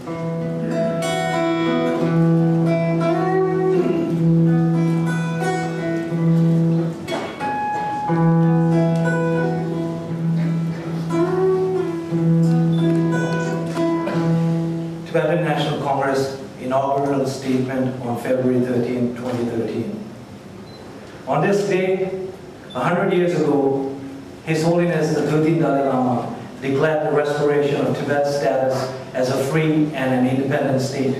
Tibetan National Congress inaugural statement on February 13, 2013. On this day, 100 years ago, His Holiness the 13th Dalai Lama declared the restoration of Tibet's status as a free and an independent state.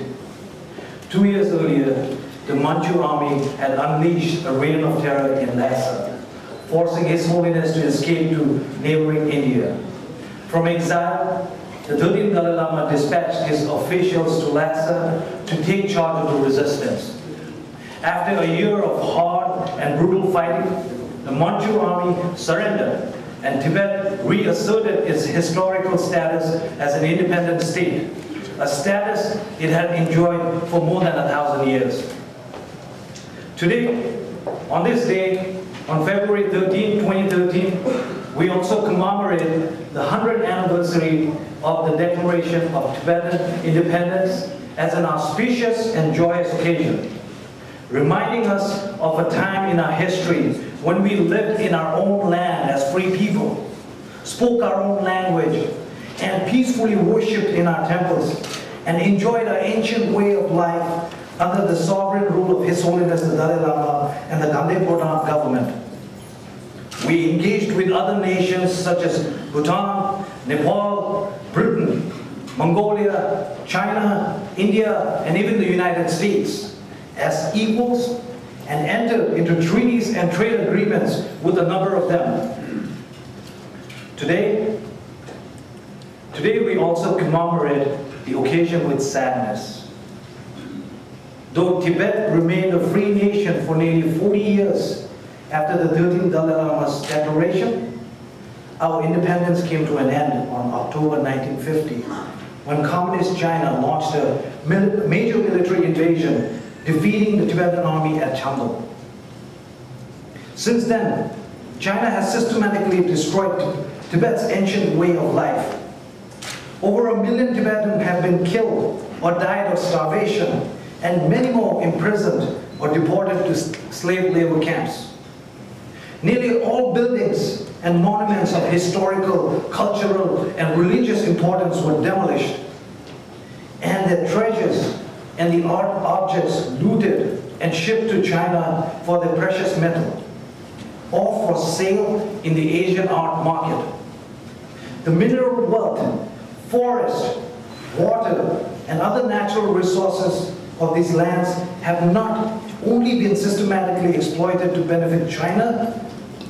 2 years earlier, the Manchu army had unleashed a reign of terror in Lhasa, forcing His Holiness to escape to neighboring India. From exile, the 13th Dalai Lama dispatched his officials to Lhasa to take charge of the resistance. After a year of hard and brutal fighting, the Manchu army surrendered and Tibet reasserted its historical status as an independent state, a status it had enjoyed for more than 1,000 years. Today, on this day, on February 13, 2013, we also commemorate the 100th anniversary of the declaration of Tibetan independence as an auspicious and joyous occasion, reminding us of a time in our history when we lived in our own land as free people, spoke our own language, and peacefully worshipped in our temples, and enjoyed our ancient way of life under the sovereign rule of His Holiness the Dalai Lama and the Gandhi Bodhan government. We engaged with other nations such as Bhutan, Nepal, Britain, Mongolia, China, India, and even the United States as equals and entered into treaties and trade agreements with a number of them. Today we also commemorate the occasion with sadness. Though Tibet remained a free nation for nearly 40 years after the 13th Dalai Lama's declaration, our independence came to an end on October 1950, when Communist China launched a major military invasion, defeating the Tibetan army at Chambal. Since then, China has systematically destroyed Tibet's ancient way of life. Over 1 million Tibetans have been killed or died of starvation, and many more imprisoned or deported to slave labor camps. Nearly all buildings and monuments of historical, cultural, and religious importance were demolished, and their treasures and the art objects looted and shipped to China for their precious metal, or for sale in the Asian art market. The mineral wealth, forest, water, and other natural resources of these lands have not only been systematically exploited to benefit China,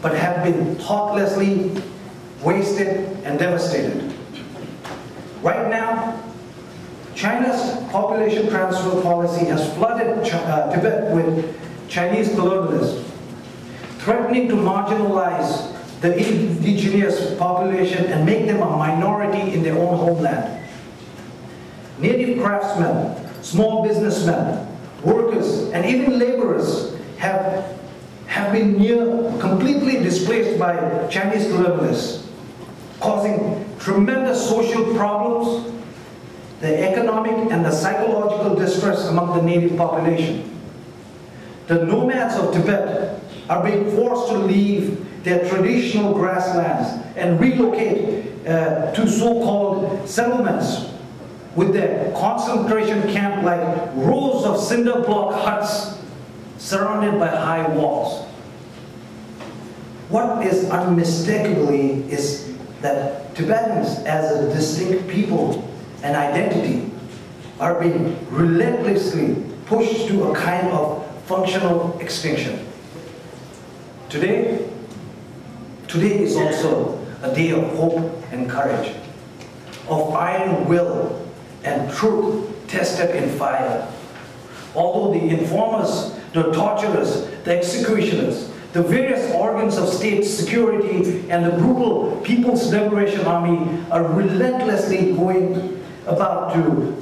but have been thoughtlessly wasted and devastated. Right now, China's population transfer policy has flooded Tibet with Chinese colonialists, threatening to marginalize the indigenous population and make them a minority in their own homeland. Native craftsmen, small businessmen, workers, and even laborers have been near completely displaced by Chinese colonialists, causing tremendous social problems, the economic and the psychological distress among the native population. The nomads of Tibet are being forced to leave their traditional grasslands and relocate to so-called settlements with their concentration camp like rows of cinder block huts surrounded by high walls. What is unmistakably is that Tibetans as a distinct people and identity are being relentlessly pushed to a kind of functional extinction. Today is also a day of hope and courage, of iron will and truth tested in fire. Although the informers, the torturers, the executioners, the various organs of state security, and the brutal People's Liberation Army are relentlessly going about to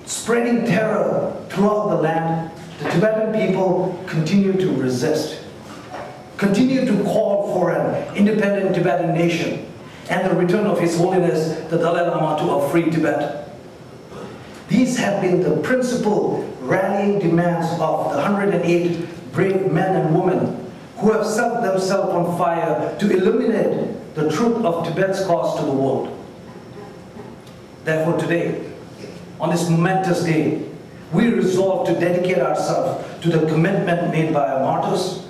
spreading terror throughout the land, the Tibetan people continue to resist, continue to call for an independent Tibetan nation and the return of His Holiness the Dalai Lama to a free Tibet. These have been the principal rallying demands of the 108 brave men and women who have set themselves on fire to illuminate the truth of Tibet's cause to the world. Therefore today, on this momentous day, we resolve to dedicate ourselves to the commitment made by our martyrs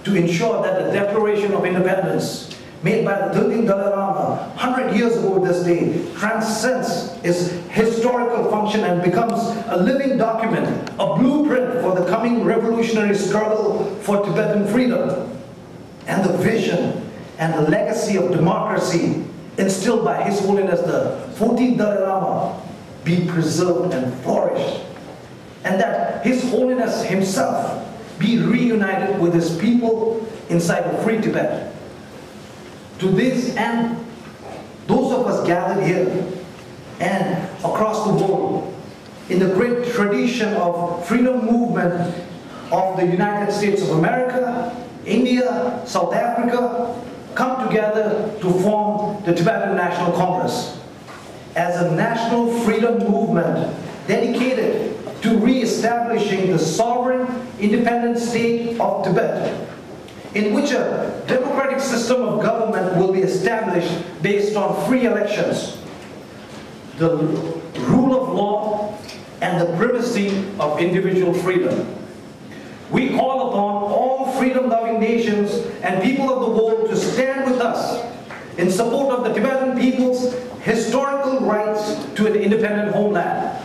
to ensure that the Declaration of Independence made by the 13th Dalai Lama 100 years ago this day transcends its historical function and becomes a living document, a blueprint for the coming revolutionary struggle for Tibetan freedom, and the vision and the legacy of democracy instilled by His Holiness the 14th Dalai Lama be preserved and flourished, and that His Holiness himself be reunited with his people inside a free Tibet. To this end, those of us gathered here and across the world in the great tradition of freedom movement of the United States of America, India, South Africa, come together to form the Tibetan National Congress as a national freedom movement dedicated to re-establishing the sovereign, independent state of Tibet, in which a democratic system of government will be established based on free elections, the rule of law, and the privacy of individual freedom. We call upon all freedom-loving nations and people of the world to stand with us in support of the Tibetan people's historical rights to an independent homeland,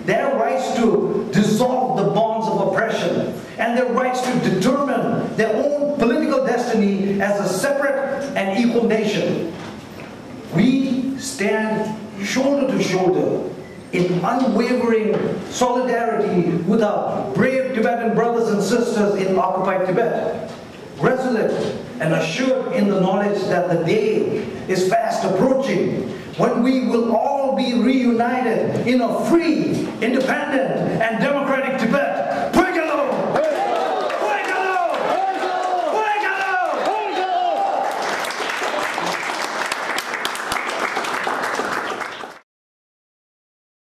their rights to dissolve the bonds of oppression, and their rights to determine their own political destiny as a separate and equal nation. We stand shoulder to shoulder in unwavering solidarity with our brave Tibetan brothers and sisters in occupied Tibet, resolute and assured in the knowledge that the day is fast approaching when we will all be reunited in a free, independent, and democratic Tibet.